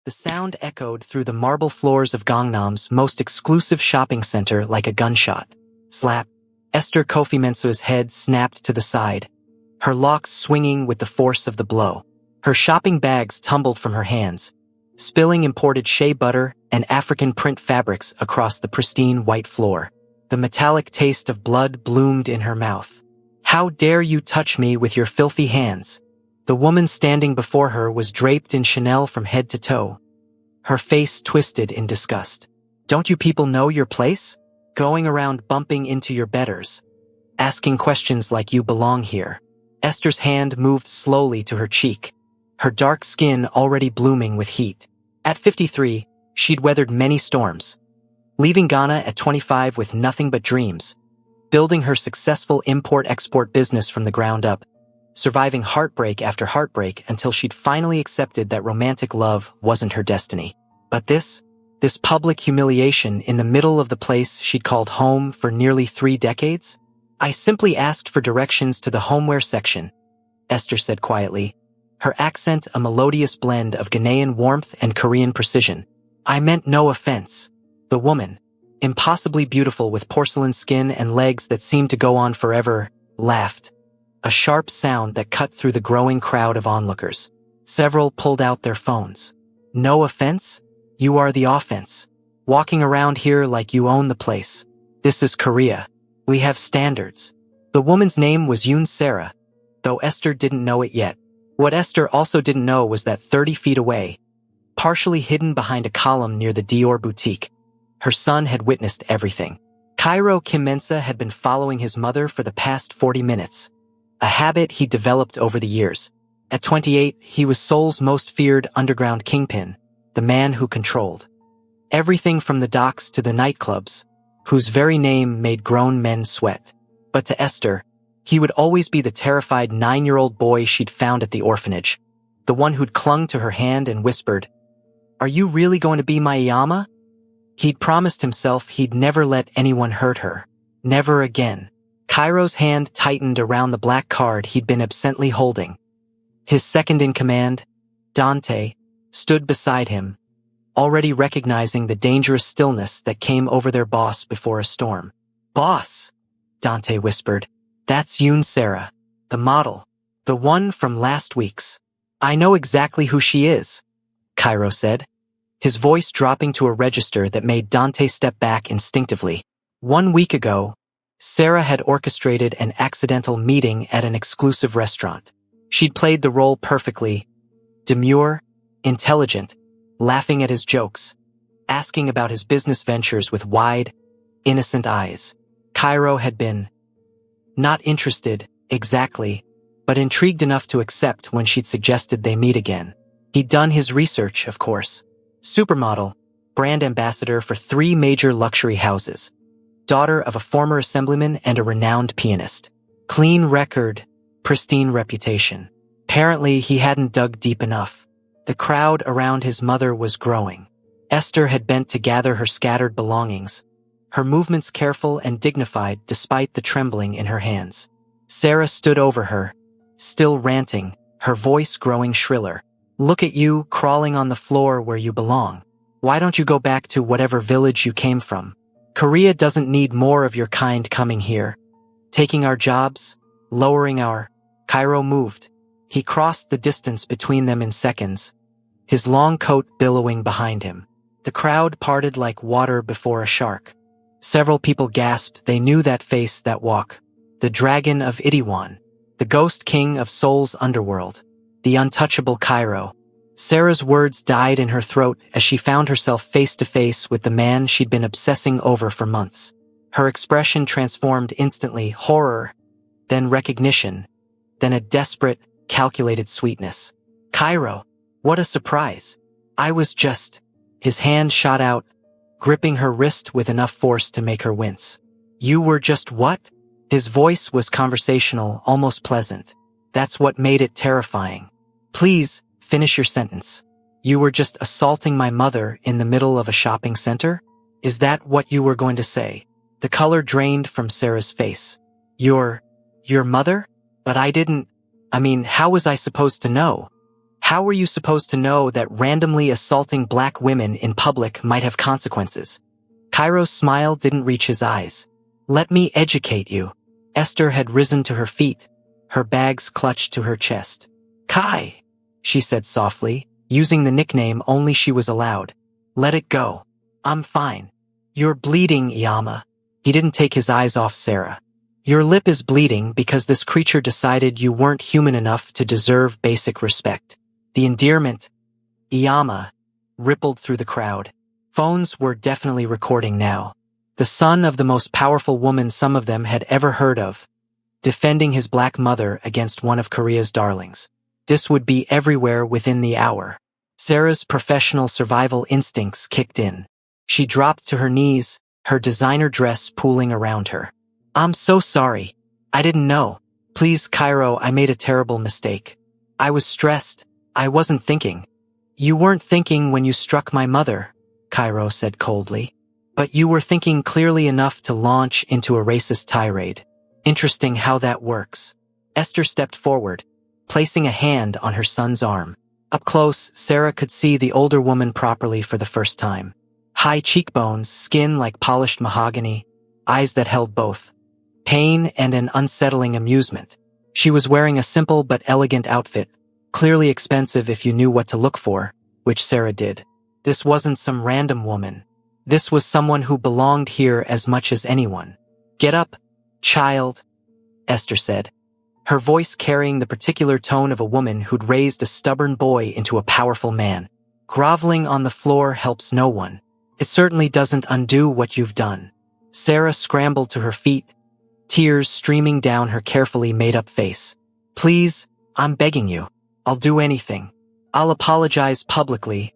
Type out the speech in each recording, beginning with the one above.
The sound echoed through the marble floors of Gangnam's most exclusive shopping center like a gunshot. Slap. Esther Kofimensu's head snapped to the side, her locks swinging with the force of the blow. Her shopping bags tumbled from her hands, spilling imported shea butter and African print fabrics across the pristine white floor. The metallic taste of blood bloomed in her mouth. "How dare you touch me with your filthy hands?" The woman standing before her was draped in Chanel from head to toe, her face twisted in disgust. "Don't you people know your place? Going around bumping into your betters, asking questions like you belong here." Esther's hand moved slowly to her cheek, her dark skin already blooming with heat. At 53, she'd weathered many storms, leaving Ghana at 25 with nothing but dreams, building her successful import-export business from the ground up, surviving heartbreak after heartbreak until she'd finally accepted that romantic love wasn't her destiny. But this public humiliation in the middle of the place she'd called home for nearly 3 decades? "I simply asked for directions to the homeware section," Esther said quietly, her accent a melodious blend of Ghanaian warmth and Korean precision. "I meant no offense." The woman, impossibly beautiful with porcelain skin and legs that seemed to go on forever, laughed, a sharp sound that cut through the growing crowd of onlookers. Several pulled out their phones. "No offense? You are the offense. Walking around here like you own the place. This is Korea. We have standards." The woman's name was Yoon Sarah, though Esther didn't know it yet. What Esther also didn't know was that 30 feet away, partially hidden behind a column near the Dior boutique, her son had witnessed everything. Cairo Kim Mensah had been following his mother for the past 40 minutes, a habit he developed over the years. At 28, he was Seoul's most feared underground kingpin, the man who controlled everything from the docks to the nightclubs, whose very name made grown men sweat. But to Esther, he would always be the terrified 9-year-old boy she'd found at the orphanage, the one who'd clung to her hand and whispered, "Are you really going to be my Iyama?" He'd promised himself he'd never let anyone hurt her. Never again. Cairo's hand tightened around the black card he'd been absently holding. His second-in-command, Dante, stood beside him, already recognizing the dangerous stillness that came over their boss before a storm. "Boss," Dante whispered, "that's Yoon Sarah, the model, the one from last week's." "I know exactly who she is," Cairo said, his voice dropping to a register that made Dante step back instinctively. 1 week ago, Sarah had orchestrated an accidental meeting at an exclusive restaurant. She'd played the role perfectly, demure, intelligent, laughing at his jokes, asking about his business ventures with wide, innocent eyes. Cairo had been not interested, exactly, but intrigued enough to accept when she'd suggested they meet again. He'd done his research, of course. Supermodel, brand ambassador for 3 major luxury houses, daughter of a former assemblyman and a renowned pianist. Clean record, pristine reputation. Apparently, he hadn't dug deep enough. The crowd around his mother was growing. Esther had bent to gather her scattered belongings, her movements careful and dignified despite the trembling in her hands. Sarah stood over her, still ranting, her voice growing shriller. "Look at you, crawling on the floor where you belong. Why don't you go back to whatever village you came from? Korea doesn't need more of your kind coming here. Taking our jobs, lowering our—" Cairo moved. He crossed the distance between them in seconds, his long coat billowing behind him. The crowd parted like water before a shark. Several people gasped they knew that face, that walk. The dragon of Itaewon, the ghost king of Seoul's underworld, the untouchable Cairo. Sarah's words died in her throat as she found herself face to face with the man she'd been obsessing over for months. Her expression transformed instantly, horror, then recognition, then a desperate, calculated sweetness. "Cairo, what a surprise. I was just—" His hand shot out, gripping her wrist with enough force to make her wince. "You were just what?" His voice was conversational, almost pleasant. That's what made it terrifying. "Please, finish your sentence. You were just assaulting my mother in the middle of a shopping center? Is that what you were going to say?" The color drained from Sarah's face. Your mother? But I mean, how was I supposed to know? How were you supposed to know that randomly assaulting black women in public might have consequences? Cairo's smile didn't reach his eyes. Let me educate you. Esther had risen to her feet, her bags clutched to her chest. Kai, she said softly, using the nickname only she was allowed. Let it go. I'm fine. You're bleeding, Iyama. He didn't take his eyes off Sarah. Your lip is bleeding because this creature decided you weren't human enough to deserve basic respect. The endearment, Iyama, rippled through the crowd. Phones were definitely recording now. The son of the most powerful woman some of them had ever heard of, defending his black mother against one of Korea's darlings. This would be everywhere within the hour. Sarah's professional survival instincts kicked in. She dropped to her knees, her designer dress pooling around her. I'm so sorry. I didn't know. Please, Cairo, I made a terrible mistake. I was stressed. I wasn't thinking. You weren't thinking when you struck my mother, Cairo said coldly. But you were thinking clearly enough to launch into a racist tirade. Interesting how that works. Esther stepped forward, placing a hand on her son's arm. Up close, Sarah could see the older woman properly for the first time. High cheekbones, skin like polished mahogany, eyes that held both pain and an unsettling amusement. She was wearing a simple but elegant outfit, clearly expensive if you knew what to look for, which Sarah did. This wasn't some random woman. This was someone who belonged here as much as anyone. Get up, child, Esther said, her voice carrying the particular tone of a woman who'd raised a stubborn boy into a powerful man. Groveling on the floor helps no one. It certainly doesn't undo what you've done. Sarah scrambled to her feet, tears streaming down her carefully made-up face. Please, I'm begging you. I'll do anything. I'll apologize publicly.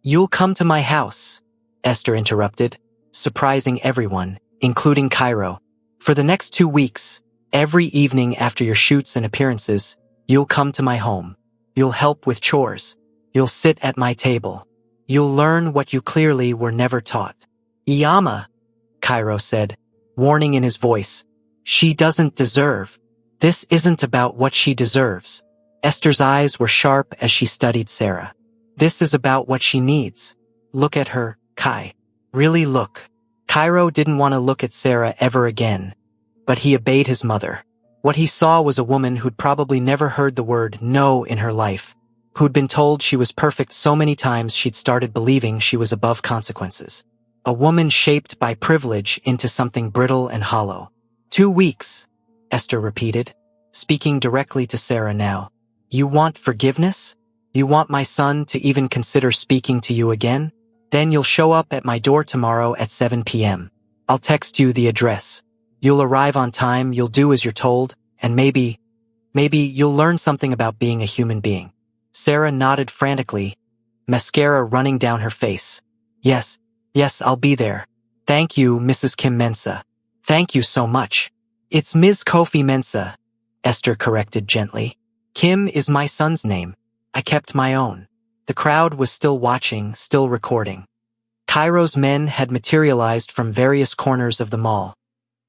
You'll come to my house, Esther interrupted, surprising everyone, including Cairo. For the next 2 weeks, every evening after your shoots and appearances, you'll come to my home. You'll help with chores. You'll sit at my table. You'll learn what you clearly were never taught. Iyama, Cairo said, warning in his voice. She doesn't deserve. This isn't about what she deserves. Esther's eyes were sharp as she studied Sarah. This is about what she needs. Look at her, Kai. Really look. Cairo didn't want to look at Sarah ever again, but he obeyed his mother. What he saw was a woman who'd probably never heard the word no in her life, who'd been told she was perfect so many times she'd started believing she was above consequences. A woman shaped by privilege into something brittle and hollow. 2 weeks, Esther repeated, speaking directly to Sarah now. You want forgiveness? You want my son to even consider speaking to you again? Then you'll show up at my door tomorrow at 7 p.m. I'll text you the address. You'll arrive on time, you'll do as you're told, and maybe you'll learn something about being a human being. Sarah nodded frantically, mascara running down her face. Yes, I'll be there. Thank you, Mrs. Kim Mensah. Thank you so much. It's Ms. Kofi Mensah, Esther corrected gently. Kim is my son's name. I kept my own. The crowd was still watching, still recording. Cairo's men had materialized from various corners of the mall,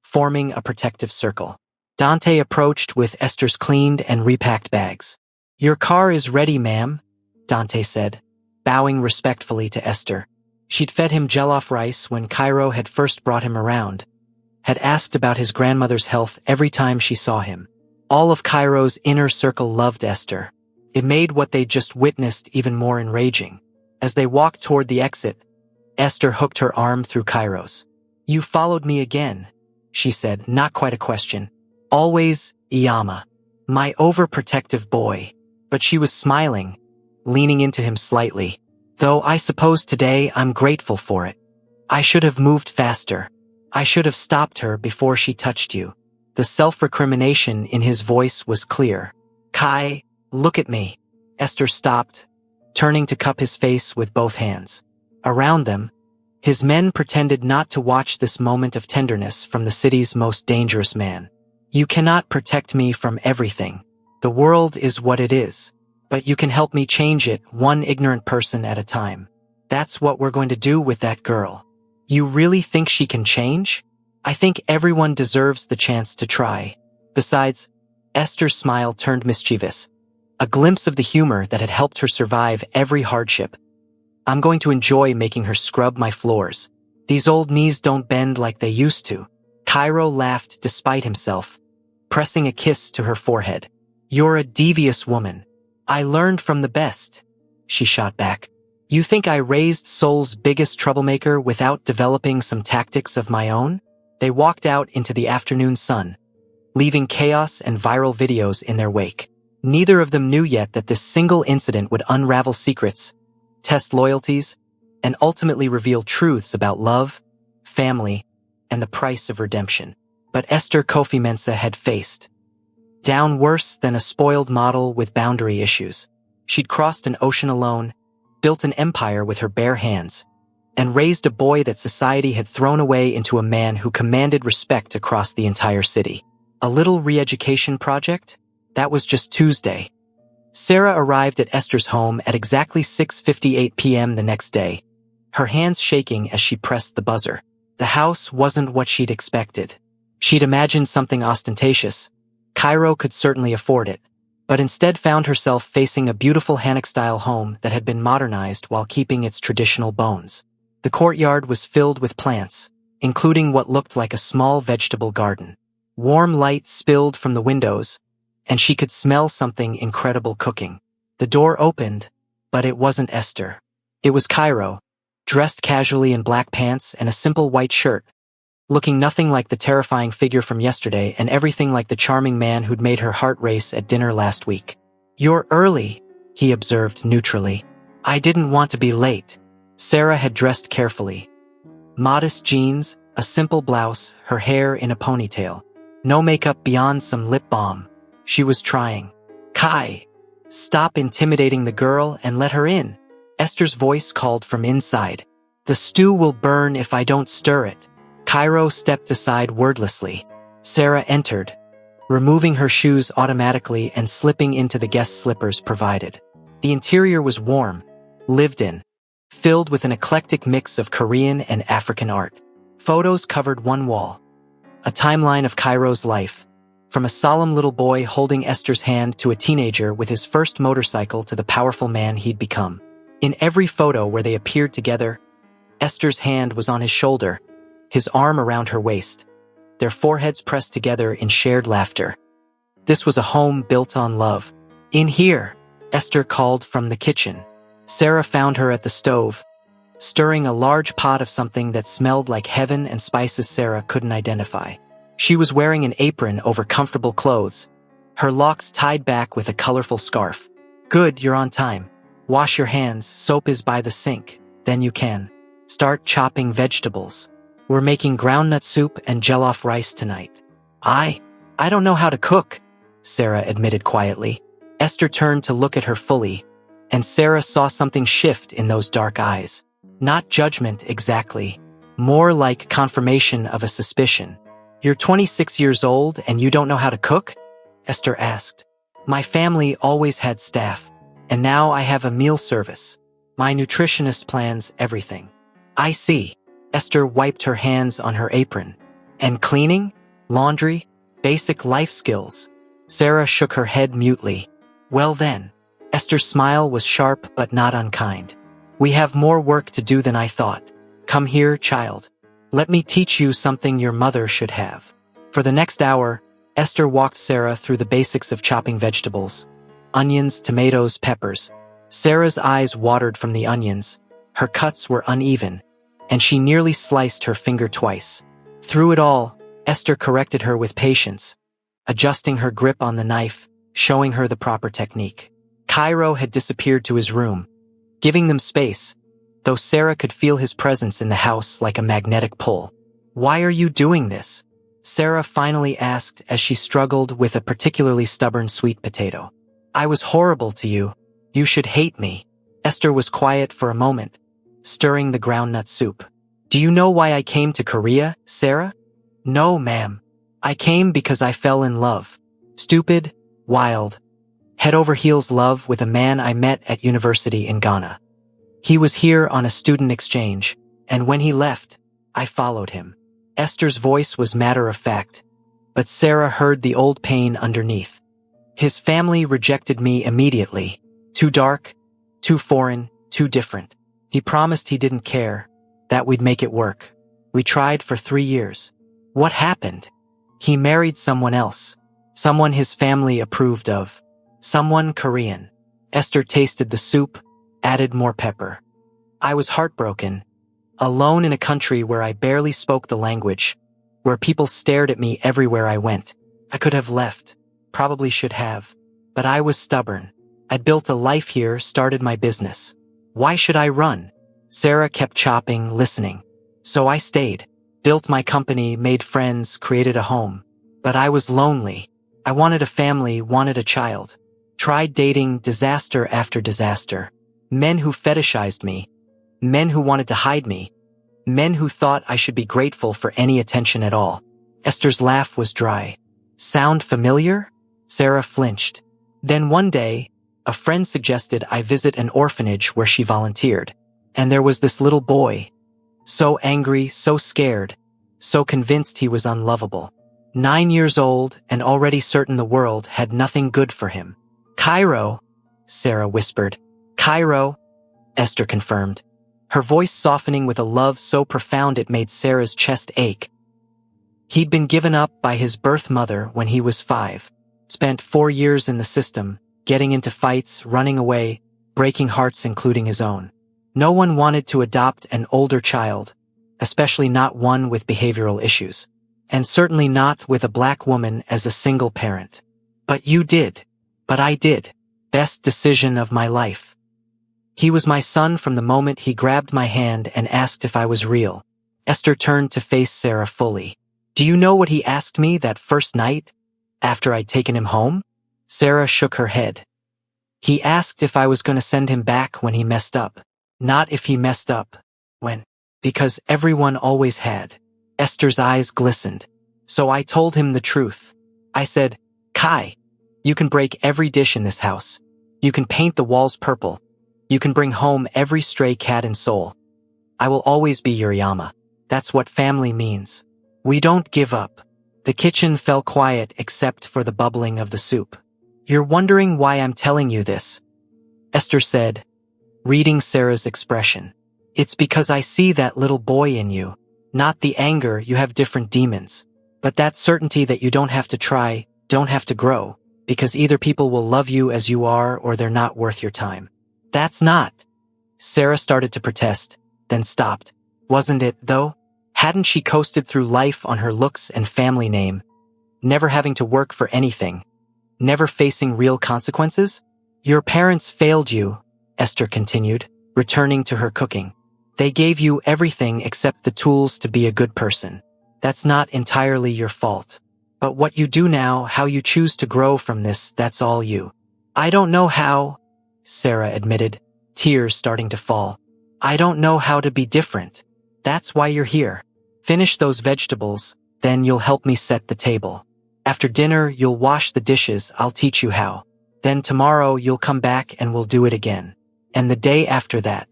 forming a protective circle. Dante approached with Esther's cleaned and repacked bags. Your car is ready, ma'am, Dante said, bowing respectfully to Esther. She'd fed him jollof rice when Cairo had first brought him around, had asked about his grandmother's health every time she saw him. All of Cairo's inner circle loved Esther. It made what they'd just witnessed even more enraging. As they walked toward the exit, Esther hooked her arm through Cairo's. You followed me again, she said, not quite a question. Always, Iyama. My overprotective boy. But she was smiling, leaning into him slightly. Though I suppose today I'm grateful for it. I should have moved faster. I should have stopped her before she touched you. The self-recrimination in his voice was clear. Kai, look at me. Esther stopped, turning to cup his face with both hands. Around them, his men pretended not to watch this moment of tenderness from the city's most dangerous man. You cannot protect me from everything. The world is what it is. But you can help me change it, one ignorant person at a time. That's what we're going to do with that girl. You really think she can change? I think everyone deserves the chance to try. Besides, Esther's smile turned mischievous. a glimpse of the humor that had helped her survive every hardship. I'm going to enjoy making her scrub my floors. These old knees don't bend like they used to. Cairo laughed despite himself, pressing a kiss to her forehead. You're a devious woman. I learned from the best, she shot back. You think I raised Seoul's biggest troublemaker without developing some tactics of my own? They walked out into the afternoon sun, leaving chaos and viral videos in their wake. Neither of them knew yet that this single incident would unravel secrets, test loyalties, and ultimately reveal truths about love, family, and the price of redemption. But Esther Kofi Mensah had faced down worse than a spoiled model with boundary issues. She'd crossed an ocean alone, built an empire with her bare hands, and raised a boy that society had thrown away into a man who commanded respect across the entire city. A little re-education project? That was just Tuesday. Sarah arrived at Esther's home at exactly 6:58 p.m. the next day, her hands shaking as she pressed the buzzer. The house wasn't what she'd expected. She'd imagined something ostentatious. Cairo could certainly afford it, but instead found herself facing a beautiful Hanok-style home that had been modernized while keeping its traditional bones. The courtyard was filled with plants, including what looked like a small vegetable garden. Warm light spilled from the windows, and she could smell something incredible cooking. The door opened, but it wasn't Esther. It was Cairo, dressed casually in black pants and a simple white shirt, looking nothing like the terrifying figure from yesterday and everything like the charming man who'd made her heart race at dinner last week. You're early, he observed neutrally. I didn't want to be late. Sarah had dressed carefully. Modest jeans, a simple blouse, her hair in a ponytail. No makeup beyond some lip balm. She was trying. Kai, stop intimidating the girl and let her in. Esther's voice called from inside. The stew will burn if I don't stir it. Cairo stepped aside wordlessly. Sarah entered, removing her shoes automatically and slipping into the guest slippers provided. The interior was warm, lived in, filled with an eclectic mix of Korean and African art. Photos covered one wall. A timeline of Cairo's life, from a solemn little boy holding Esther's hand to a teenager with his first motorcycle to the powerful man he'd become. In every photo where they appeared together, Esther's hand was on his shoulder, his arm around her waist, their foreheads pressed together in shared laughter. This was a home built on love. In here, Esther called from the kitchen. Sarah found her at the stove, stirring a large pot of something that smelled like heaven and spices Sarah couldn't identify. She was wearing an apron over comfortable clothes, her locks tied back with a colorful scarf. Good, you're on time. Wash your hands, soap is by the sink. Then you can start chopping vegetables. We're making groundnut soup and jollof rice tonight. I don't know how to cook, Sarah admitted quietly. Esther turned to look at her fully, and Sarah saw something shift in those dark eyes. Not judgment exactly, more like confirmation of a suspicion. You're 26 years old and you don't know how to cook? Esther asked. My family always had staff, and now I have a meal service. My nutritionist plans everything. I see. Esther wiped her hands on her apron. And cleaning? Laundry? Basic life skills. Sarah shook her head mutely. Well then. Esther's smile was sharp but not unkind. We have more work to do than I thought. Come here, child. Let me teach you something your mother should have. For the next hour, Esther walked Sarah through the basics of chopping vegetables. Onions, tomatoes, peppers. Sarah's eyes watered from the onions. Her cuts were uneven, and she nearly sliced her finger twice. Through it all, Esther corrected her with patience, adjusting her grip on the knife, showing her the proper technique. Cairo had disappeared to his room, giving them space, though Sarah could feel his presence in the house like a magnetic pull. Why are you doing this? Sarah finally asked as she struggled with a particularly stubborn sweet potato. I was horrible to you. You should hate me. Esther was quiet for a moment, stirring the groundnut soup. Do you know why I came to Korea, Sarah? No, ma'am. I came because I fell in love. Stupid, wild, head over heels love with a man I met at university in Ghana. He was here on a student exchange, and when he left, I followed him. Esther's voice was matter of fact, but Sarah heard the old pain underneath. His family rejected me immediately. Too dark, too foreign, too different. He promised he didn't care, that we'd make it work. We tried for 3 years. What happened? He married someone else. Someone his family approved of. Someone Korean. Esther tasted the soup, added more pepper. I was heartbroken. Alone in a country where I barely spoke the language, where people stared at me everywhere I went. I could have left. Probably should have. But I was stubborn. I'd built a life here, started my business. Why should I run? Sarah kept chopping, listening. So I stayed. Built my company, made friends, created a home. But I was lonely. I wanted a family, wanted a child. Tried dating, disaster after disaster. Men who fetishized me. Men who wanted to hide me. Men who thought I should be grateful for any attention at all. Esther's laugh was dry. Sound familiar? Sarah flinched. Then one day, a friend suggested I visit an orphanage where she volunteered. And there was this little boy. So angry, so scared, so convinced he was unlovable. 9 years old and already certain the world had nothing good for him. Cairo, Sarah whispered. Cairo, Esther confirmed, her voice softening with a love so profound it made Sarah's chest ache. He'd been given up by his birth mother when he was 5. Spent 4 years in the system, getting into fights, running away, breaking hearts including his own. No one wanted to adopt an older child, especially not one with behavioral issues. And certainly not with a black woman as a single parent. But you did. But I did. Best decision of my life. He was my son from the moment he grabbed my hand and asked if I was real. Esther turned to face Sarah fully. Do you know what he asked me that first night, after I'd taken him home? Sarah shook her head. He asked if I was going to send him back when he messed up. Not if he messed up. When? Because everyone always had. Esther's eyes glistened. So I told him the truth. I said, Kai, you can break every dish in this house. You can paint the walls purple. You can bring home every stray cat and soul. I will always be your Yama. That's what family means. We don't give up. The kitchen fell quiet except for the bubbling of the soup. You're wondering why I'm telling you this, Esther said, reading Sarah's expression. It's because I see that little boy in you. Not the anger, you have different demons. But that certainty that you don't have to try, don't have to grow, because either people will love you as you are or they're not worth your time. That's not. Sarah started to protest, then stopped. Wasn't it, though? Hadn't she coasted through life on her looks and family name, never having to work for anything, never facing real consequences? Your parents failed you, Esther continued, returning to her cooking. They gave you everything except the tools to be a good person. That's not entirely your fault. But what you do now, how you choose to grow from this, that's all you. I don't know how, Sarah admitted, tears starting to fall. I don't know how to be different. That's why you're here. Finish those vegetables, then you'll help me set the table. After dinner, you'll wash the dishes, I'll teach you how. Then tomorrow you'll come back and we'll do it again. And the day after that.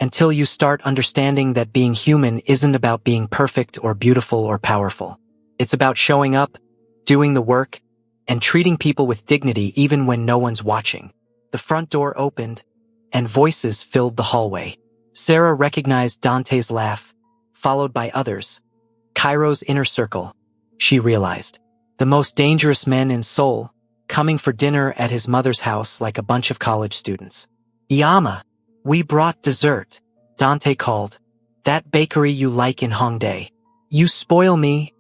Until you start understanding that being human isn't about being perfect or beautiful or powerful. It's about showing up, doing the work, and treating people with dignity even when no one's watching. The front door opened, and voices filled the hallway. Sarah recognized Dante's laugh, followed by others. Cairo's inner circle, she realized. The most dangerous men in Seoul, coming for dinner at his mother's house like a bunch of college students. Yama, we brought dessert, Dante called. That bakery you like in Hongdae. You spoil me,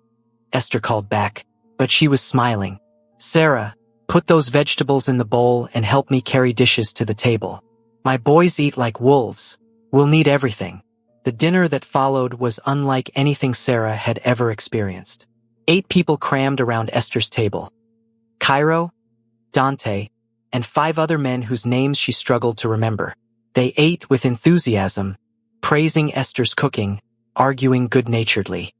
Esther called back, but she was smiling. Sarah, put those vegetables in the bowl and help me carry dishes to the table. My boys eat like wolves. We'll need everything. The dinner that followed was unlike anything Sarah had ever experienced. 8 people crammed around Esther's table. Cairo, Dante, and 5 other men whose names she struggled to remember. They ate with enthusiasm, praising Esther's cooking, arguing good-naturedly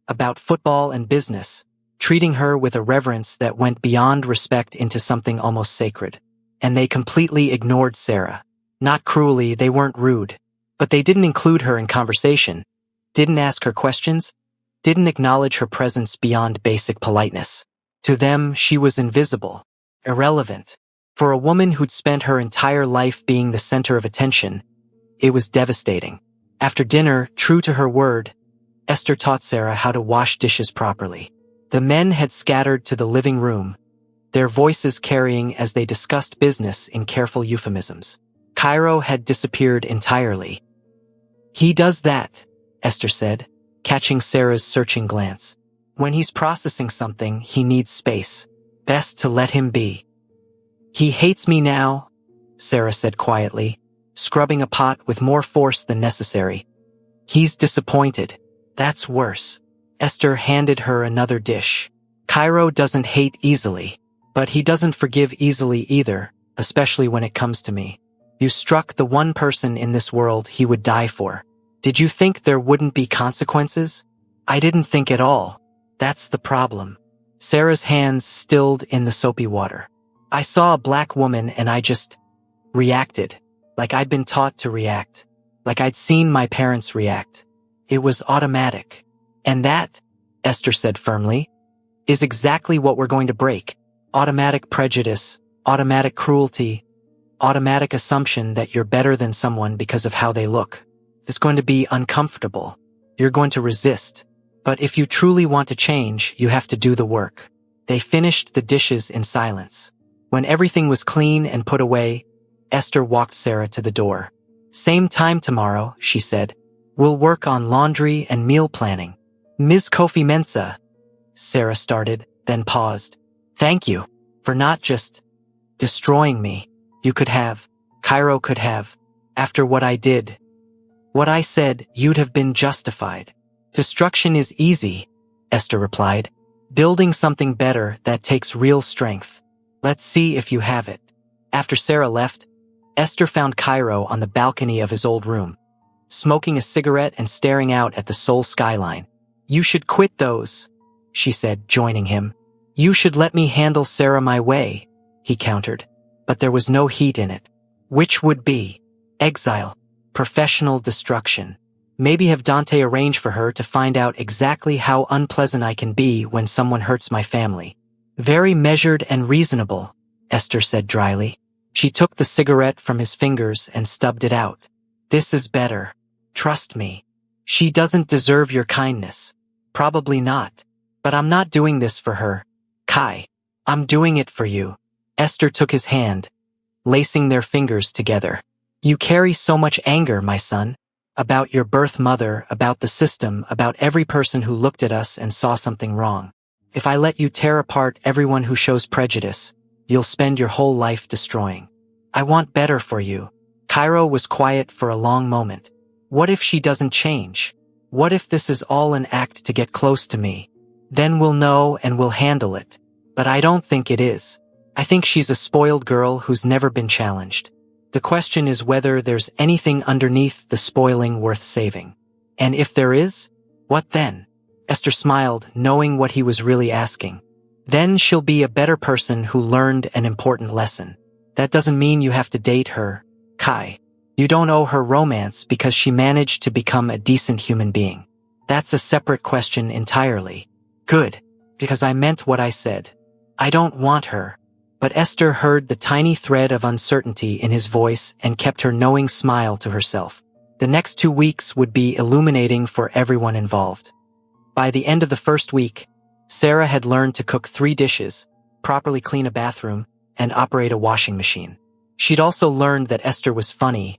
about football and business, treating her with a reverence that went beyond respect into something almost sacred. And they completely ignored Sarah. Not cruelly, they weren't rude, but they didn't include her in conversation, didn't ask her questions, didn't acknowledge her presence beyond basic politeness. To them, she was invisible. irrelevant. For a woman who'd spent her entire life being the center of attention, it was devastating. After dinner, true to her word, Esther taught Sarah how to wash dishes properly. The men had scattered to the living room, their voices carrying as they discussed business in careful euphemisms. Cairo had disappeared entirely. "He does that," Esther said, catching Sarah's searching glance. "When he's processing something, he needs space. Best to let him be." "He hates me now," Sarah said quietly, scrubbing a pot with more force than necessary. "He's disappointed. That's worse." Esther handed her another dish. "Cairo doesn't hate easily, but he doesn't forgive easily either, especially when it comes to me. You struck the one person in this world he would die for. Did you think there wouldn't be consequences? I didn't think at all. That's the problem." Sarah's hands stilled in the soapy water. "I saw a black woman and I just reacted, like I'd been taught to react, like I'd seen my parents react. It was automatic. And that," Esther said firmly, "is exactly what we're going to break. Automatic prejudice, automatic cruelty, automatic assumption that you're better than someone because of how they look. It's going to be uncomfortable. You're going to resist. But if you truly want to change, you have to do the work." They finished the dishes in silence. When everything was clean and put away, Esther walked Sarah to the door. "Same time tomorrow," she said. "We'll work on laundry and meal planning." "Ms. Kofi Mensah," Sarah started, then paused. "Thank you for not just destroying me. You could have, Cairo could have, after what I did. What I said, you'd have been justified." "Destruction is easy," Esther replied. "Building something better, that takes real strength. Let's see if you have it." After Sarah left, Esther found Cairo on the balcony of his old room, smoking a cigarette and staring out at the Seoul skyline. "You should quit those," she said, joining him. "You should let me handle Sarah my way," he countered. But there was no heat in it. "Which would be exile, professional destruction. Maybe have Dante arrange for her to find out exactly how unpleasant I can be when someone hurts my family." "Very measured and reasonable," Esther said dryly. She took the cigarette from his fingers and stubbed it out. "This is better. Trust me. She doesn't deserve your kindness. Probably not. But I'm not doing this for her, Kai. I'm doing it for you." Esther took his hand, lacing their fingers together. "You carry so much anger, my son. About your birth mother, about the system, about every person who looked at us and saw something wrong. If I let you tear apart everyone who shows prejudice, you'll spend your whole life destroying. I want better for you." Cairo was quiet for a long moment. "What if she doesn't change? What if this is all an act to get close to me? Then we'll know and we'll handle it. But I don't think it is. I think she's a spoiled girl who's never been challenged. The question is whether there's anything underneath the spoiling worth saving. And if there is, what then?" Esther smiled, knowing what he was really asking. "Then she'll be a better person who learned an important lesson. That doesn't mean you have to date her, Kai. You don't owe her romance because she managed to become a decent human being. That's a separate question entirely." "Good, because I meant what I said. I don't want her." But Esther heard the tiny thread of uncertainty in his voice and kept her knowing smile to herself. The next 2 weeks would be illuminating for everyone involved. By the end of the first week, Sarah had learned to cook 3 dishes, properly clean a bathroom, and operate a washing machine. She'd also learned that Esther was funny,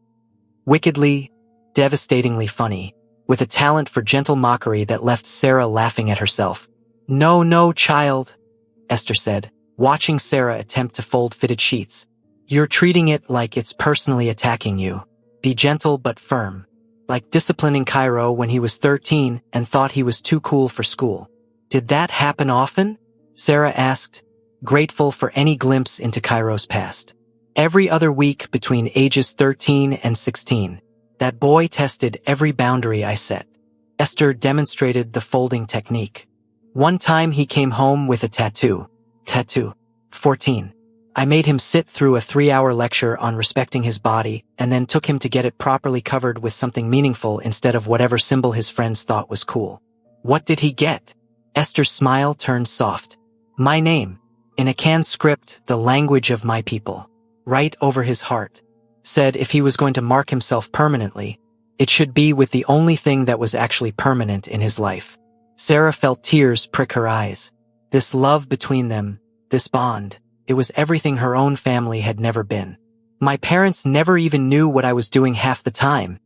wickedly, devastatingly funny, with a talent for gentle mockery that left Sarah laughing at herself. "No, no, child," Esther said, watching Sarah attempt to fold fitted sheets. "You're treating it like it's personally attacking you. Be gentle but firm. Like disciplining Cairo when he was 13 and thought he was too cool for school." "Did that happen often?" Sarah asked, grateful for any glimpse into Cairo's past. "Every other week between ages 13 and 16. That boy tested every boundary I set." Esther demonstrated the folding technique. "One time he came home with a tattoo. 14. I made him sit through a 3-hour lecture on respecting his body and then took him to get it properly covered with something meaningful instead of whatever symbol his friends thought was cool." "What did he get?" Esther's smile turned soft. "My name. in a canned script, the language of my people, right over his heart. Said if he was going to mark himself permanently, it should be with the only thing that was actually permanent in his life. Sarah felt tears prick her eyes. This love between them, this bond, it was everything her own family had never been. My parents never even knew what I was doing half the time,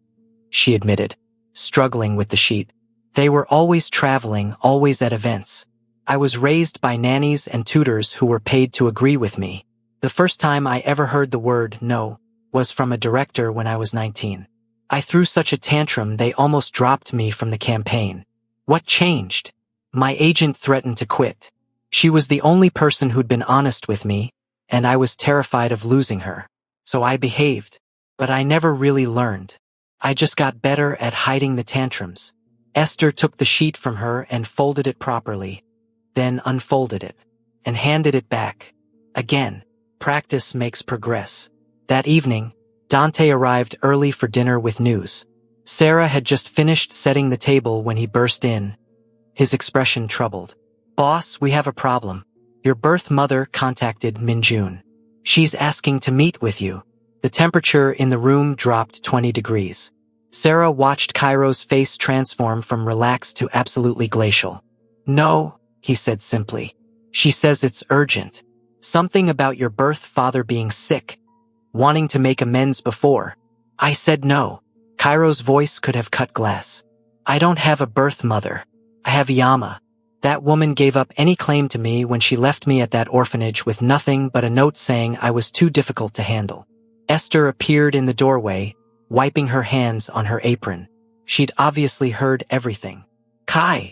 she admitted, struggling with the sheet. They were always traveling, always at events. I was raised by nannies and tutors who were paid to agree with me. The first time I ever heard the word no was from a director when I was 19. I threw such a tantrum they almost dropped me from the campaign. What changed? My agent threatened to quit. She was the only person who'd been honest with me, and I was terrified of losing her. So I behaved, but I never really learned. I just got better at hiding the tantrums. Esther took the sheet from her and folded it properly, then unfolded it, and handed it back. Again, practice makes progress. That evening, Dante arrived early for dinner with news. Sarah had just finished setting the table when he burst in, his expression troubled. Boss, we have a problem. Your birth mother contacted Minjun. She's asking to meet with you. The temperature in the room dropped 20 degrees. Sarah watched Cairo's face transform from relaxed to absolutely glacial. No, he said simply. She says it's urgent. Something about your birth father being sick, wanting to make amends before. I said no. Cairo's voice could have cut glass. I don't have a birth mother. I have Yama. That woman gave up any claim to me when she left me at that orphanage with nothing but a note saying I was too difficult to handle. Esther appeared in the doorway, wiping her hands on her apron. She'd obviously heard everything. Kai!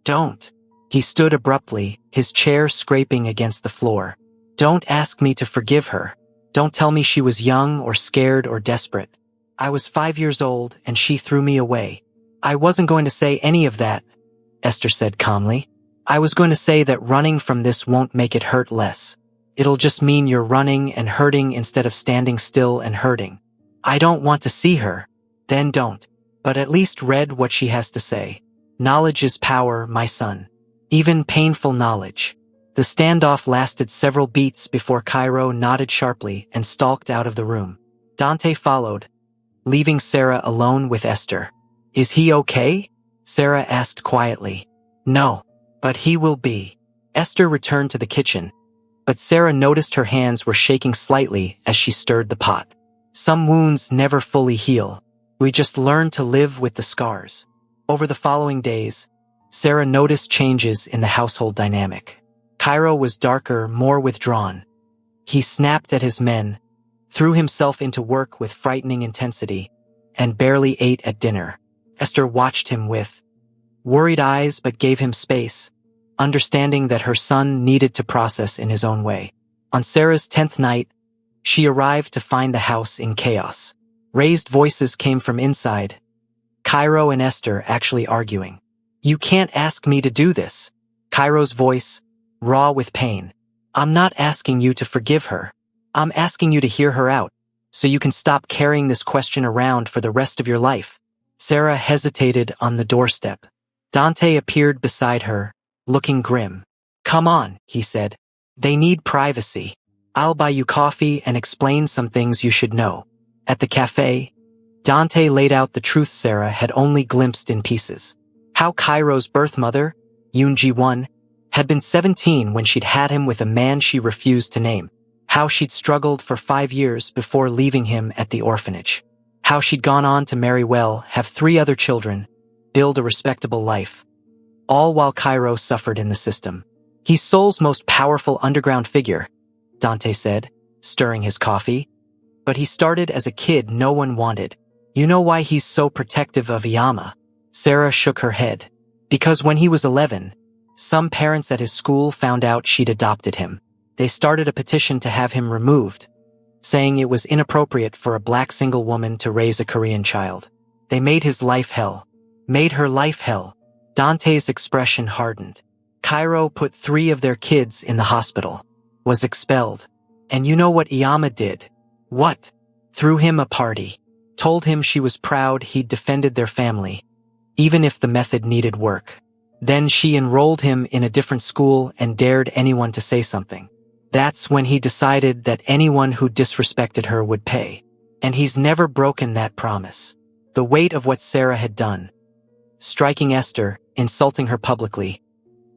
Don't. He stood abruptly, his chair scraping against the floor. Don't ask me to forgive her. Don't tell me she was young or scared or desperate. I was 5 years old and she threw me away. I wasn't going to say any of that, Esther said calmly. I was going to say that running from this won't make it hurt less. It'll just mean you're running and hurting instead of standing still and hurting. I don't want to see her. Then don't. But at least read what she has to say. Knowledge is power, my son. Even painful knowledge. The standoff lasted several beats before Cairo nodded sharply and stalked out of the room. Dante followed, leaving Sarah alone with Esther. Is he okay? Sarah asked quietly. No, but he will be. Esther returned to the kitchen, but Sarah noticed her hands were shaking slightly as she stirred the pot. Some wounds never fully heal. We just learn to live with the scars. Over the following days, Sarah noticed changes in the household dynamic. Cairo was darker, more withdrawn. He snapped at his men, threw himself into work with frightening intensity, and barely ate at dinner. Esther watched him with worried eyes but gave him space, understanding that her son needed to process in his own way. On Sarah's 10th night, she arrived to find the house in chaos. Raised voices came from inside, Cairo and Esther actually arguing. You can't ask me to do this. Cairo's voice, raw with pain. I'm not asking you to forgive her. I'm asking you to hear her out, so you can stop carrying this question around for the rest of your life. Sarah hesitated on the doorstep. Dante appeared beside her, looking grim. Come on, he said. They need privacy. I'll buy you coffee and explain some things you should know. At the cafe, Dante laid out the truth Sarah had only glimpsed in pieces. How Cairo's birth mother, Yoon Ji-won, had been 17 when she'd had him with a man she refused to name. How she'd struggled for 5 years before leaving him at the orphanage. How she'd gone on to marry well, have 3 other children, build a respectable life. All while Cairo suffered in the system. He's Seoul's most powerful underground figure, Dante said, stirring his coffee. But he started as a kid no one wanted. You know why he's so protective of Iyama? Sarah shook her head. Because when he was 11, some parents at his school found out she'd adopted him. They started a petition to have him removed, saying it was inappropriate for a black single woman to raise a Korean child. They made his life hell. Made her life hell. Dante's expression hardened. Cairo put 3 of their kids in the hospital. Was expelled. And you know what Iyama did? What? Threw him a party. Told him she was proud he'd defended their family, even if the method needed work. Then she enrolled him in a different school and dared anyone to say something. That's when he decided that anyone who disrespected her would pay. And he's never broken that promise. The weight of what Sarah had done, striking Esther, insulting her publicly,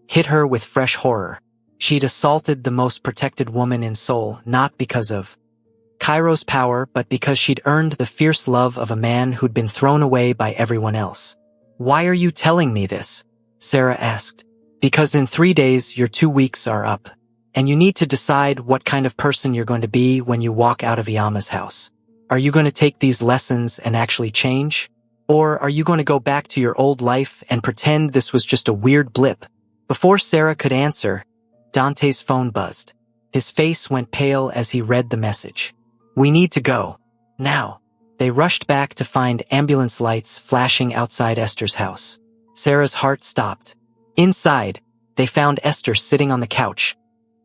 hit her with fresh horror. She'd assaulted the most protected woman in Seoul, not because of Cairo's power, but because she'd earned the fierce love of a man who'd been thrown away by everyone else. "Why are you telling me this?" Sarah asked. "Because in 3 days your 2 weeks are up, and you need to decide what kind of person you're going to be when you walk out of Yama's house. Are you going to take these lessons and actually change? Or are you going to go back to your old life and pretend this was just a weird blip?" Before Sarah could answer, Dante's phone buzzed. His face went pale as he read the message. "We need to go. Now." They rushed back to find ambulance lights flashing outside Esther's house. Sarah's heart stopped. Inside, they found Esther sitting on the couch,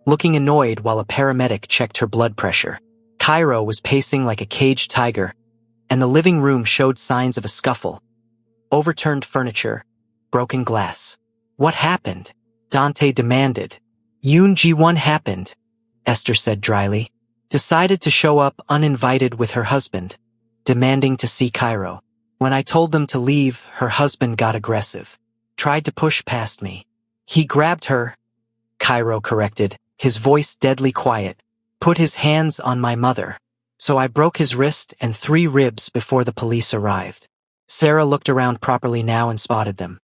looking annoyed while a paramedic checked her blood pressure. Cairo was pacing like a caged tiger, and the living room showed signs of a scuffle. Overturned furniture, broken glass. "What happened?" Dante demanded. "Yoon Ji-won happened," Esther said dryly. "Decided to show up uninvited with her husband, demanding to see Cairo. When I told them to leave, her husband got aggressive. Tried to push past me. He grabbed her," Cairo corrected, his voice deadly quiet. "Put his hands on my mother. So I broke his wrist and 3 ribs before the police arrived." Sarah looked around properly now and spotted them.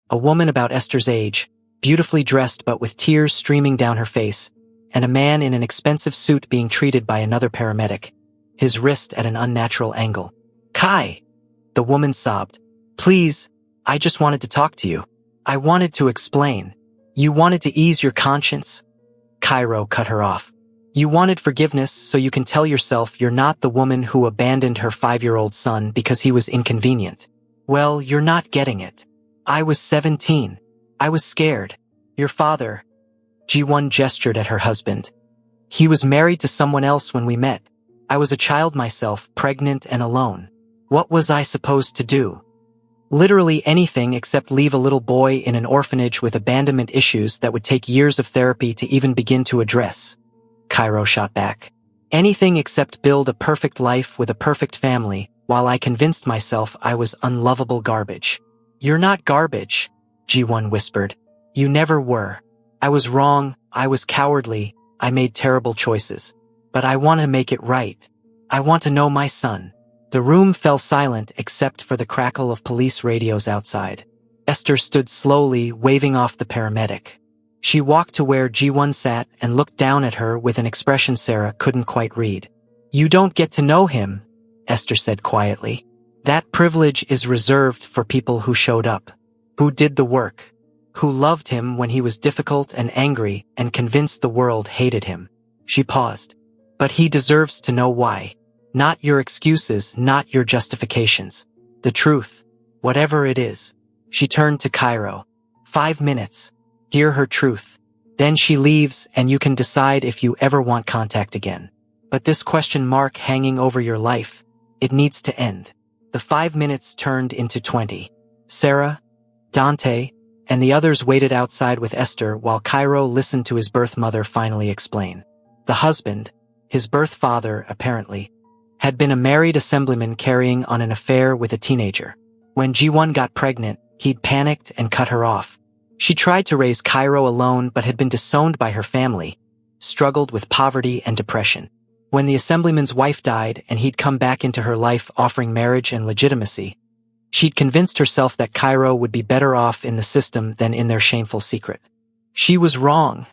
A woman about Esther's age, beautifully dressed but with tears streaming down her face, and a man in an expensive suit being treated by another paramedic, his wrist at an unnatural angle. "Kai!" the woman sobbed. "Please, I just wanted to talk to you. I wanted to explain. You wanted to ease your conscience?" Cairo cut her off. "You wanted forgiveness so you can tell yourself you're not the woman who abandoned her 5-year-old son because he was inconvenient. Well, you're not getting it. I was 17. I was scared. Your father..." Ji-won gestured at her husband. "He was married to someone else when we met. I was a child myself, pregnant and alone. What was I supposed to do? Literally anything except leave a little boy in an orphanage with abandonment issues that would take years of therapy to even begin to address." Cairo shot back. "Anything except build a perfect life with a perfect family, while I convinced myself I was unlovable garbage." "You're not garbage," Ji-won whispered. "You never were. I was wrong, I was cowardly, I made terrible choices. But I want to make it right. I want to know my son." The room fell silent except for the crackle of police radios outside. Esther stood slowly, waving off the paramedic. She walked to where Ji-won sat and looked down at her with an expression Sarah couldn't quite read. "You don't get to know him," Esther said quietly. "That privilege is reserved for people who showed up, who did the work, who loved him when he was difficult and angry and convinced the world hated him." She paused. "But he deserves to know why. Not your excuses, not your justifications. The truth, whatever it is." She turned to Cairo. 5 minutes. Hear her truth. Then she leaves and you can decide if you ever want contact again. But this question mark hanging over your life, it needs to end. The 5 minutes turned into 20. Sarah, Dante, and the others waited outside with Esther while Cairo listened to his birth mother finally explain. The husband, his birth father apparently, had been a married assemblyman carrying on an affair with a teenager. When Ji-won got pregnant, he'd panicked and cut her off. She tried to raise Cairo alone but had been disowned by her family, struggled with poverty and depression. When the assemblyman's wife died and he'd come back into her life offering marriage and legitimacy, she'd convinced herself that Cairo would be better off in the system than in their shameful secret. "She was wrong,"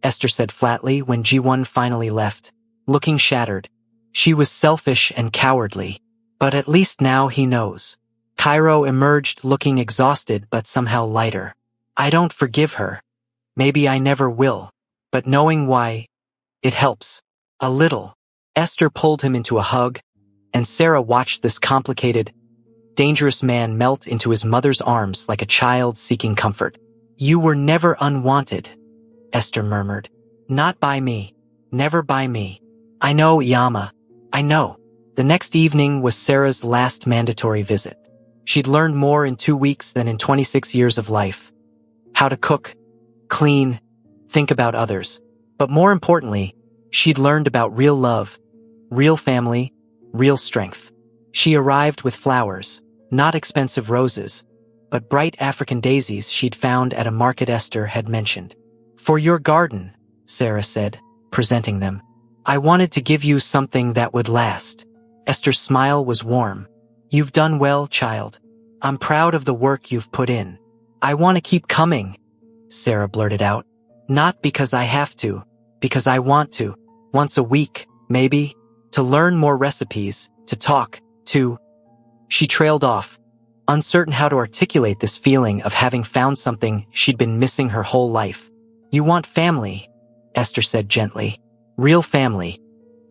Esther said flatly when Ji-won finally left, looking shattered. "She was selfish and cowardly, but at least now he knows." Cairo emerged looking exhausted but somehow lighter. "I don't forgive her. Maybe I never will. But knowing why, it helps. A little." Esther pulled him into a hug, and Sarah watched this complicated, dangerous man melt into his mother's arms like a child seeking comfort. "You were never unwanted," Esther murmured. "Not by me. Never by me. I know, Yama. I know." The next evening was Sarah's last mandatory visit. She'd learned more in 2 weeks than in 26 years of life. How to cook, clean, think about others. But more importantly, she'd learned about real love, real family, real strength. She arrived with flowers, not expensive roses, but bright African daisies she'd found at a market Esther had mentioned. "For your garden," Sarah said, presenting them. "I wanted to give you something that would last." Esther's smile was warm. "You've done well, child. I'm proud of the work you've put in." "I want to keep coming," Sarah blurted out. "Not because I have to, because I want to. Once a week, maybe, to learn more recipes, to talk, to—" She trailed off, uncertain how to articulate this feeling of having found something she'd been missing her whole life. "You want family," Esther said gently. "Real family,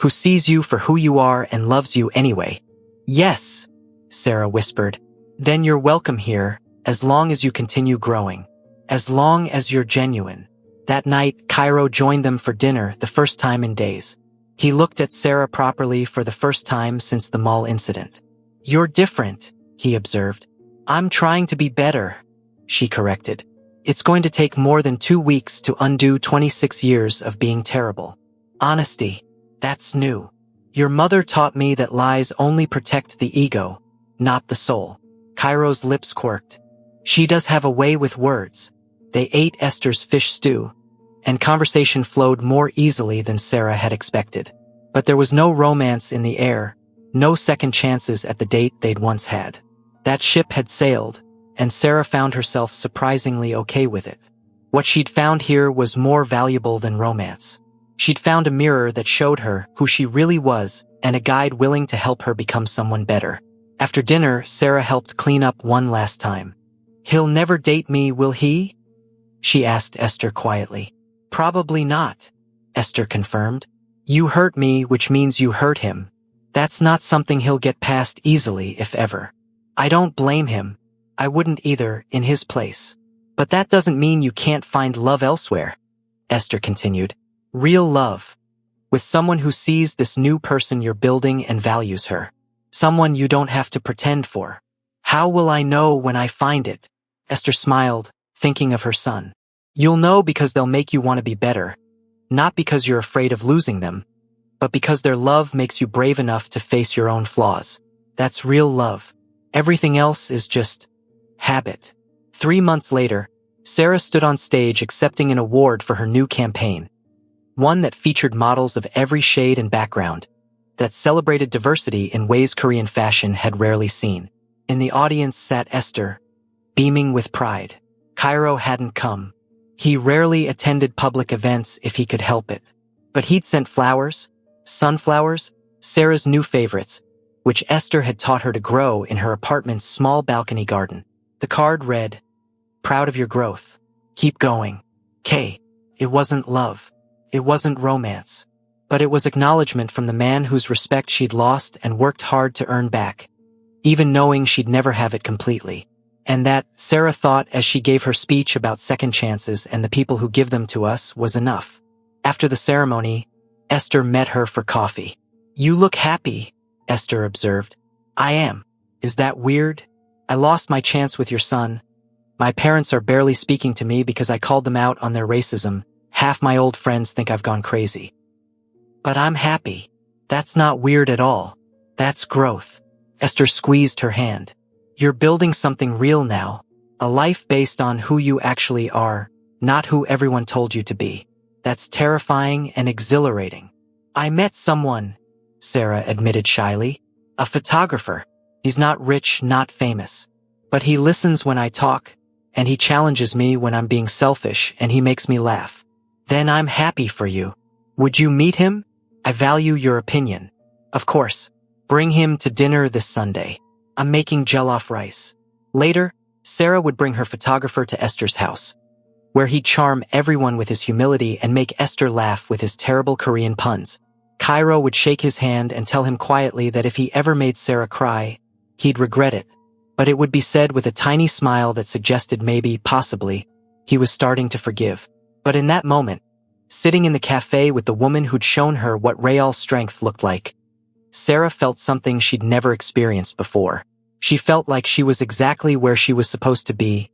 who sees you for who you are and loves you anyway." "Yes," Sarah whispered. "Then you're welcome here, as long as you continue growing. As long as you're genuine." That night, Cairo joined them for dinner, the first time in days. He looked at Sarah properly for the first time since the mall incident. "You're different," he observed. "I'm trying to be better," she corrected. "It's going to take more than 2 weeks to undo 26 years of being terrible." "Honesty, that's new. Your mother taught me that lies only protect the ego, not the soul." Cairo's lips quirked. "She does have a way with words." They ate Esther's fish stew, and conversation flowed more easily than Sarah had expected. But there was no romance in the air, no second chances at the date they'd once had. That ship had sailed, and Sarah found herself surprisingly okay with it. What she'd found here was more valuable than romance. She'd found a mirror that showed her who she really was, and a guide willing to help her become someone better. After dinner, Sarah helped clean up one last time. "He'll never date me, will he?" she asked Esther quietly. "Probably not," Esther confirmed. "You hurt me, which means you hurt him. That's not something he'll get past easily, if ever. I don't blame him. I wouldn't either, in his place. But that doesn't mean you can't find love elsewhere," Esther continued. "Real love. With someone who sees this new person you're building and values her. Someone you don't have to pretend for." "How will I know when I find it?" Esther smiled, thinking of her son. "You'll know because they'll make you want to be better. Not because you're afraid of losing them, but because their love makes you brave enough to face your own flaws. That's real love. Everything else is just habit." 3 months later, Sarah stood on stage accepting an award for her new campaign. One that featured models of every shade and background, that celebrated diversity in ways Korean fashion had rarely seen. In the audience sat Esther, beaming with pride. Cairo hadn't come. He rarely attended public events if he could help it. But he'd sent flowers, sunflowers, Sarah's new favorites, which Esther had taught her to grow in her apartment's small balcony garden. The card read, "Proud of your growth. Keep going. K." It wasn't love. It wasn't romance. But it was acknowledgement from the man whose respect she'd lost and worked hard to earn back, even knowing she'd never have it completely. And that, Sarah thought as she gave her speech about second chances and the people who give them to us, was enough. After the ceremony, Esther met her for coffee. "You look happy," Esther observed. "I am. Is that weird? I lost my chance with your son. My parents are barely speaking to me because I called them out on their racism. Half my old friends think I've gone crazy. But I'm happy. That's not weird at all. That's growth." Esther squeezed her hand. "You're building something real now. A life based on who you actually are, not who everyone told you to be. That's terrifying and exhilarating." "I met someone," Sarah admitted shyly. "A photographer. He's not rich, not famous. But he listens when I talk, and he challenges me when I'm being selfish, and he makes me laugh. Then I'm happy for you. Would you meet him? I value your opinion. Of course. Bring him to dinner this Sunday. I'm making jollof rice." Later, Sarah would bring her photographer to Esther's house, where he'd charm everyone with his humility and make Esther laugh with his terrible Korean puns. Cairo would shake his hand and tell him quietly that if he ever made Sarah cry, he'd regret it. But it would be said with a tiny smile that suggested maybe, possibly, he was starting to forgive. But in that moment, sitting in the cafe with the woman who'd shown her what real strength looked like, Sarah felt something she'd never experienced before. She felt like she was exactly where she was supposed to be,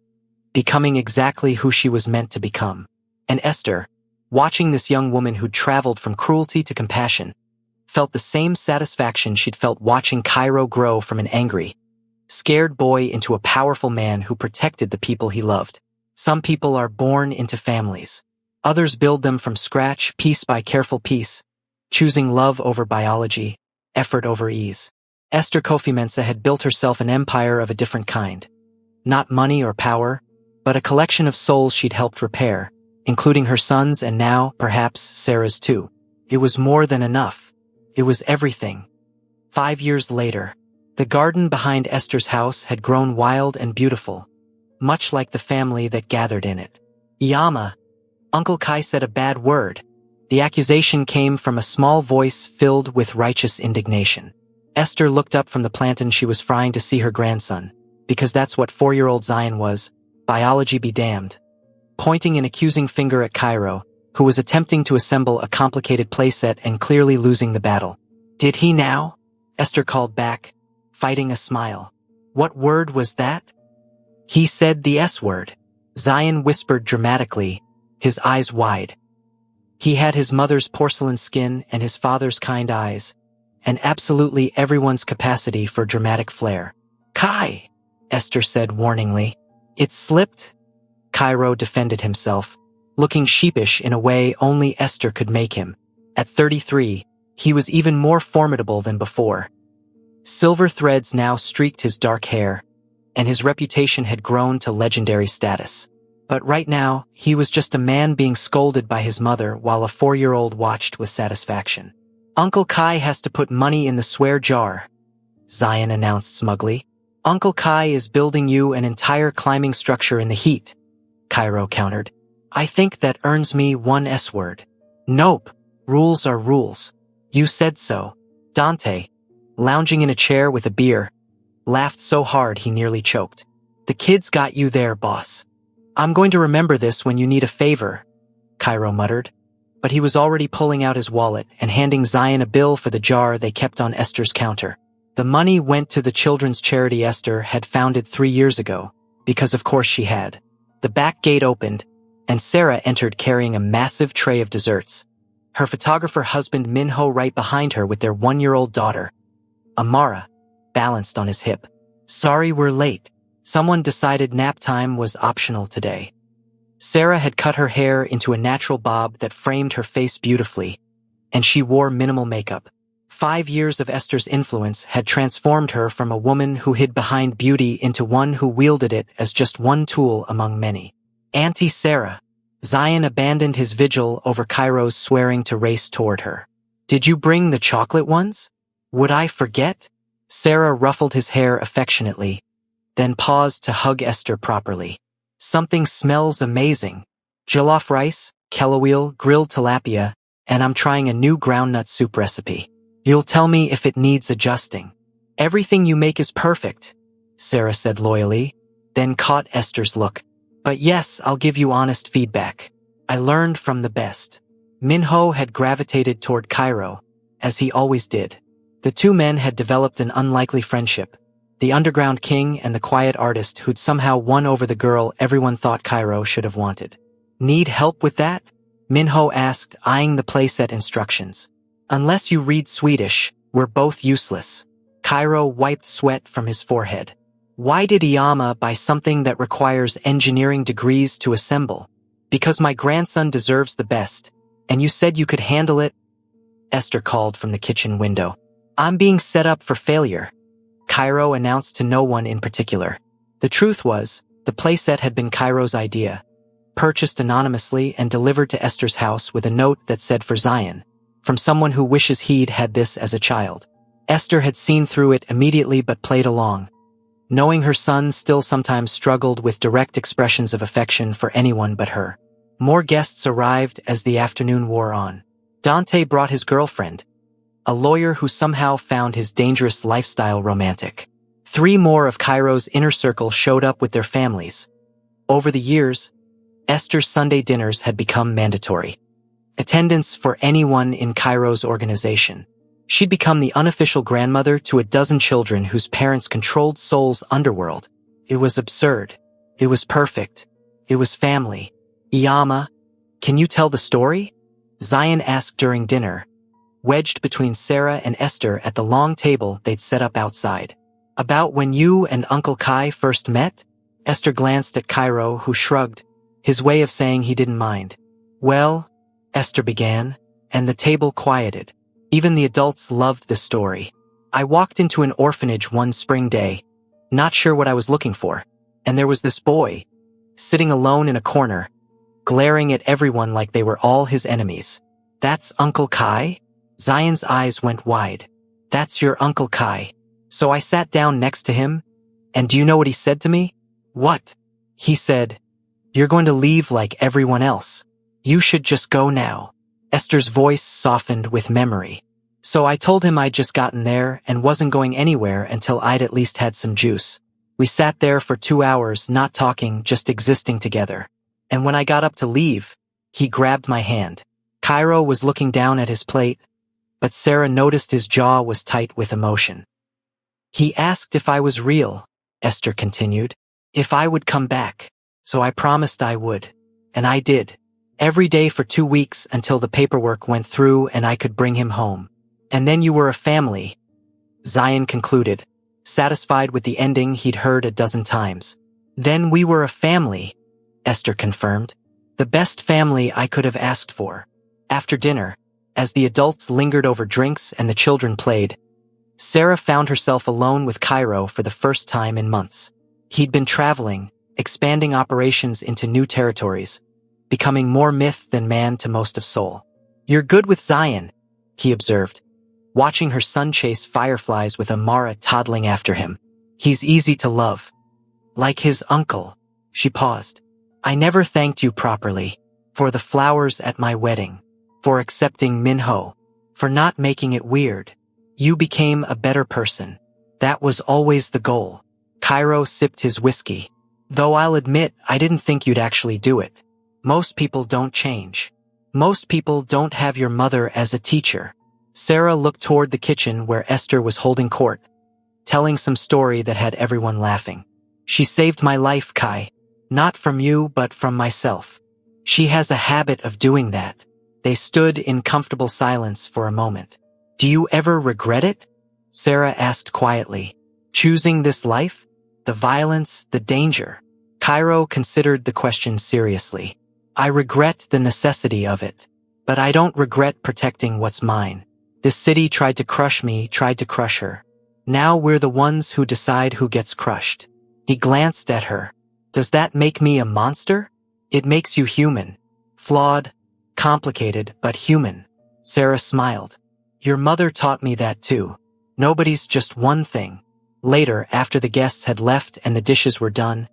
becoming exactly who she was meant to become. And Esther, watching this young woman who'd traveled from cruelty to compassion, felt the same satisfaction she'd felt watching Cairo grow from an angry, scared boy into a powerful man who protected the people he loved. Some people are born into families. Others build them from scratch, piece by careful piece, choosing love over biology, effort over ease. Esther Kofi Mensah had built herself an empire of a different kind. Not money or power, but a collection of souls she'd helped repair, including her son's and now, perhaps, Sarah's too. It was more than enough. It was everything. 5 years later, the garden behind Esther's house had grown wild and beautiful, much like the family that gathered in it. Iyama, Uncle Kai said a bad word. The accusation came from a small voice filled with righteous indignation. Esther looked up from the plantain she was frying to see her grandson, because that's what 4-year-old Zion was, biology be damned, pointing an accusing finger at Cairo, who was attempting to assemble a complicated playset and clearly losing the battle. Did he now? Esther called back, fighting a smile. What word was that? He said the S word. Zion whispered dramatically, his eyes wide. He had his mother's porcelain skin and his father's kind eyes, and absolutely everyone's capacity for dramatic flair. Kai, Esther said warningly. It slipped? Cairo defended himself, looking sheepish in a way only Esther could make him. At 33, he was even more formidable than before. Silver threads now streaked his dark hair, and his reputation had grown to legendary status. But right now, he was just a man being scolded by his mother while a 4-year-old watched with satisfaction. Uncle Kai has to put money in the swear jar, Zion announced smugly. Uncle Kai is building you an entire climbing structure in the heat, Cairo countered. I think that earns me one S word. Nope, rules are rules. You said so. Dante, lounging in a chair with a beer, laughed so hard he nearly choked. The kids got you there, boss. I'm going to remember this when you need a favor, Cairo muttered, but he was already pulling out his wallet and handing Zion a bill for the jar they kept on Esther's counter. The money went to the children's charity Esther had founded 3 years ago, because of course she had. The back gate opened, and Sarah entered carrying a massive tray of desserts. Her photographer husband Minho right behind her with their 1-year-old daughter, Amara, balanced on his hip. Sorry we're late. Someone decided nap time was optional today. Sarah had cut her hair into a natural bob that framed her face beautifully, and she wore minimal makeup. 5 years of Esther's influence had transformed her from a woman who hid behind beauty into one who wielded it as just one tool among many. Auntie Sarah. Zion abandoned his vigil over Cairo's swearing to race toward her. Did you bring the chocolate ones? Would I forget? Sarah ruffled his hair affectionately, then paused to hug Esther properly. Something smells amazing. Jollof rice, kelaweel, grilled tilapia, and I'm trying a new groundnut soup recipe. You'll tell me if it needs adjusting. Everything you make is perfect, Sarah said loyally, then caught Esther's look. But yes, I'll give you honest feedback. I learned from the best. Minho had gravitated toward Cairo, as he always did. The two men had developed an unlikely friendship. The underground king and the quiet artist who'd somehow won over the girl everyone thought Cairo should have wanted. Need help with that? Minho asked, eyeing the playset instructions. Unless you read Swedish, we're both useless. Cairo wiped sweat from his forehead. Why did Iyama buy something that requires engineering degrees to assemble? Because my grandson deserves the best, and you said you could handle it? Esther called from the kitchen window. I'm being set up for failure, Cairo announced to no one in particular. The truth was, the playset had been Cairo's idea, purchased anonymously and delivered to Esther's house with a note that said for Zion, from someone who wishes he'd had this as a child. Esther had seen through it immediately but played along, knowing her son still sometimes struggled with direct expressions of affection for anyone but her. More guests arrived as the afternoon wore on. Dante brought his girlfriend, a lawyer who somehow found his dangerous lifestyle romantic. 3 more of Cairo's inner circle showed up with their families. Over the years, Esther's Sunday dinners had become mandatory. Attendance for anyone in Cairo's organization. She'd become the unofficial grandmother to a dozen children whose parents controlled Seoul's underworld. It was absurd. It was perfect. It was family. Iyama, Can you tell the story? Zion asked during dinner, wedged between Sarah and Esther at the long table they'd set up outside. About when you and Uncle Kai first met? Esther glanced at Cairo, who shrugged, his way of saying he didn't mind. Well, Esther began, and the table quieted. Even the adults loved the story. I walked into an orphanage one spring day, not sure what I was looking for, and there was this boy, sitting alone in a corner, glaring at everyone like they were all his enemies. That's Uncle Kai? Zion's eyes went wide. That's your Uncle Kai. So I sat down next to him, and do you know what he said to me? What? He said, "You're going to leave like everyone else. You should just go now." Esther's voice softened with memory. So I told him I'd just gotten there and wasn't going anywhere until I'd at least had some juice. We sat there for 2 hours, not talking, just existing together. And when I got up to leave, he grabbed my hand. Cairo was looking down at his plate, but Sarah noticed his jaw was tight with emotion. He asked if I was real, Esther continued, if I would come back. So I promised I would. And I did. Every day for 2 weeks until the paperwork went through and I could bring him home. And then you were a family, Zion concluded, satisfied with the ending he'd heard a dozen times. Then we were a family, Esther confirmed. The best family I could have asked for. After dinner, as the adults lingered over drinks and the children played, Sarah found herself alone with Cairo for the first time in months. He'd been traveling, expanding operations into new territories, becoming more myth than man to most of Seoul. You're good with Zion, he observed, watching her son chase fireflies with Amara toddling after him. He's easy to love. Like his uncle. She paused. I never thanked you properly. For the flowers at my wedding. For accepting Minho. For not making it weird. You became a better person. That was always the goal. Cairo sipped his whiskey. Though I'll admit I didn't think you'd actually do it. Most people don't change. Most people don't have your mother as a teacher. Sarah looked toward the kitchen where Esther was holding court, telling some story that had everyone laughing. She saved my life, Kai. Not from you, but from myself. She has a habit of doing that. They stood in comfortable silence for a moment. Do you ever regret it? Sarah asked quietly. Choosing this life? The violence, the danger. Cairo considered the question seriously. I regret the necessity of it. But I don't regret protecting what's mine. This city tried to crush me, tried to crush her. Now we're the ones who decide who gets crushed. He glanced at her. Does that make me a monster? It makes you human. Flawed, complicated, but human. Sarah smiled. Your mother taught me that too. Nobody's just one thing. Later, after the guests had left and the dishes were done,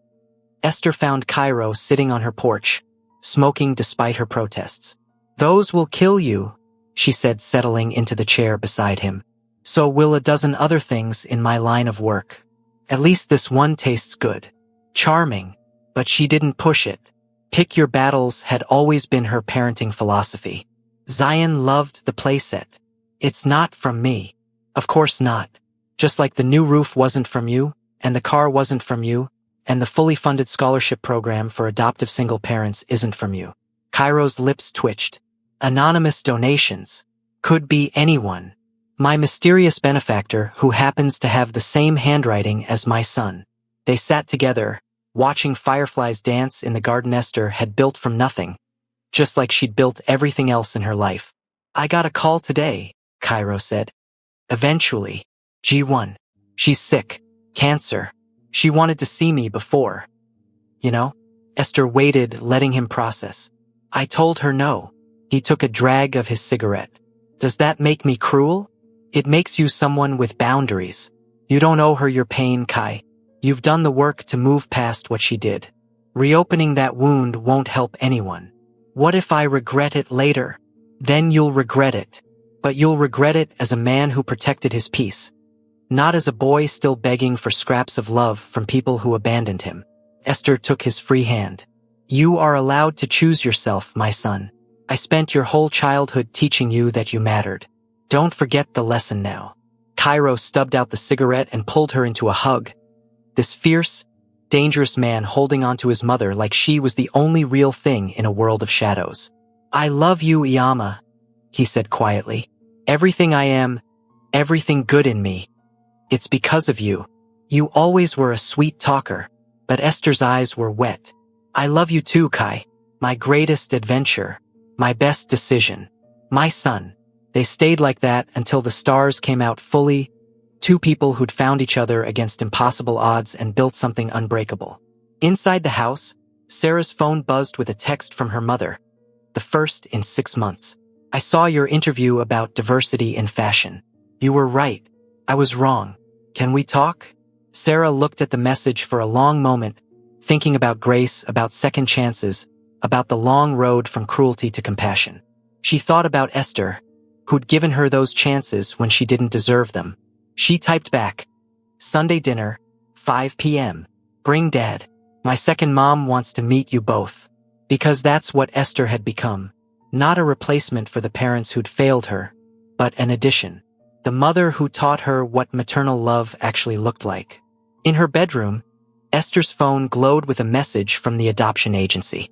Esther found Cairo sitting on her porch, smoking despite her protests. Those will kill you, she said, settling into the chair beside him. So will a dozen other things in my line of work. At least this one tastes good. Charming. But she didn't push it. Pick your battles had always been her parenting philosophy. Zion loved the playset. It's not from me. Of course not. Just like the new roof wasn't from you, and the car wasn't from you, and the fully funded scholarship program for adoptive single parents isn't from you. Cairo's lips twitched. Anonymous donations. Could be anyone. My mysterious benefactor who happens to have the same handwriting as my son. They sat together, watching fireflies dance in the garden Esther had built from nothing, just like she'd built everything else in her life. I got a call today, Cairo said. Eventually. G1. She's sick. Cancer. She wanted to see me before. You know? Esther waited, letting him process. I told her no. He took a drag of his cigarette. Does that make me cruel? It makes you someone with boundaries. You don't owe her your pain, Kai. You've done the work to move past what she did. Reopening that wound won't help anyone. What if I regret it later? Then you'll regret it. But you'll regret it as a man who protected his peace. Not as a boy still begging for scraps of love from people who abandoned him. Esther took his free hand. You are allowed to choose yourself, my son. I spent your whole childhood teaching you that you mattered. Don't forget the lesson now. Cairo stubbed out the cigarette and pulled her into a hug. This fierce, dangerous man holding onto his mother like she was the only real thing in a world of shadows. I love you, Iyama, he said quietly. Everything I am, everything good in me. It's because of you. You always were a sweet talker, but Esther's eyes were wet. I love you too, Kai. My greatest adventure. My best decision. My son. They stayed like that until the stars came out fully, two people who'd found each other against impossible odds and built something unbreakable. Inside the house, Sarah's phone buzzed with a text from her mother, the first in 6 months. I saw your interview about diversity in fashion. You were right. I was wrong. Can we talk? Sarah looked at the message for a long moment, thinking about grace, about second chances, about the long road from cruelty to compassion. She thought about Esther, who'd given her those chances when she didn't deserve them. She typed back, Sunday dinner, 5 p.m. Bring Dad. My second mom wants to meet you both. Because that's what Esther had become. Not a replacement for the parents who'd failed her, but an addition. The mother who taught her what maternal love actually looked like. In her bedroom, Esther's phone glowed with a message from the adoption agency.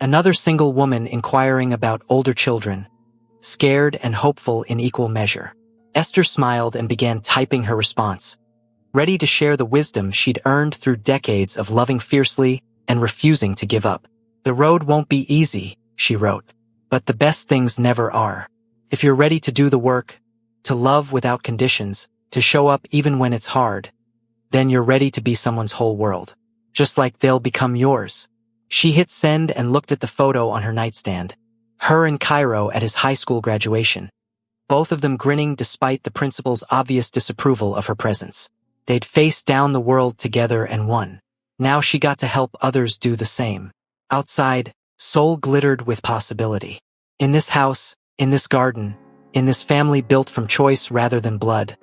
Another single woman inquiring about older children, scared and hopeful in equal measure. Esther smiled and began typing her response, ready to share the wisdom she'd earned through decades of loving fiercely and refusing to give up. The road won't be easy, she wrote, but the best things never are. If you're ready to do the work, to love without conditions, to show up even when it's hard, then you're ready to be someone's whole world, just like they'll become yours. She hit send and looked at the photo on her nightstand, her in Cairo at his high school graduation, both of them grinning despite the principal's obvious disapproval of her presence. They'd faced down the world together and won. Now she got to help others do the same. Outside, Seoul glittered with possibility. In this house, in this garden, in this family built from choice rather than blood,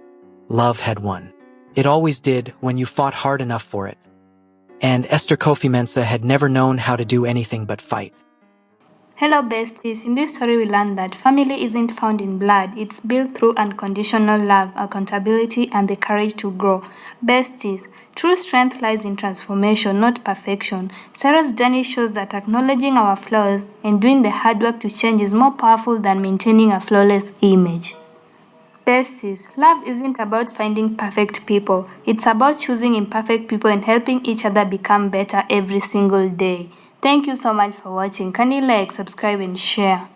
love had won. It always did when you fought hard enough for it. And Esther Kofi Mensah had never known how to do anything but fight. Hello besties, in this story we learned that family isn't found in blood, it's built through unconditional love, accountability, and the courage to grow. Besties, true strength lies in transformation, not perfection. Sarah's journey shows that acknowledging our flaws and doing the hard work to change is more powerful than maintaining a flawless image. Besties, love isn't about finding perfect people, it's about choosing imperfect people and helping each other become better every single day. Thank you so much for watching. Kindly like, subscribe and share.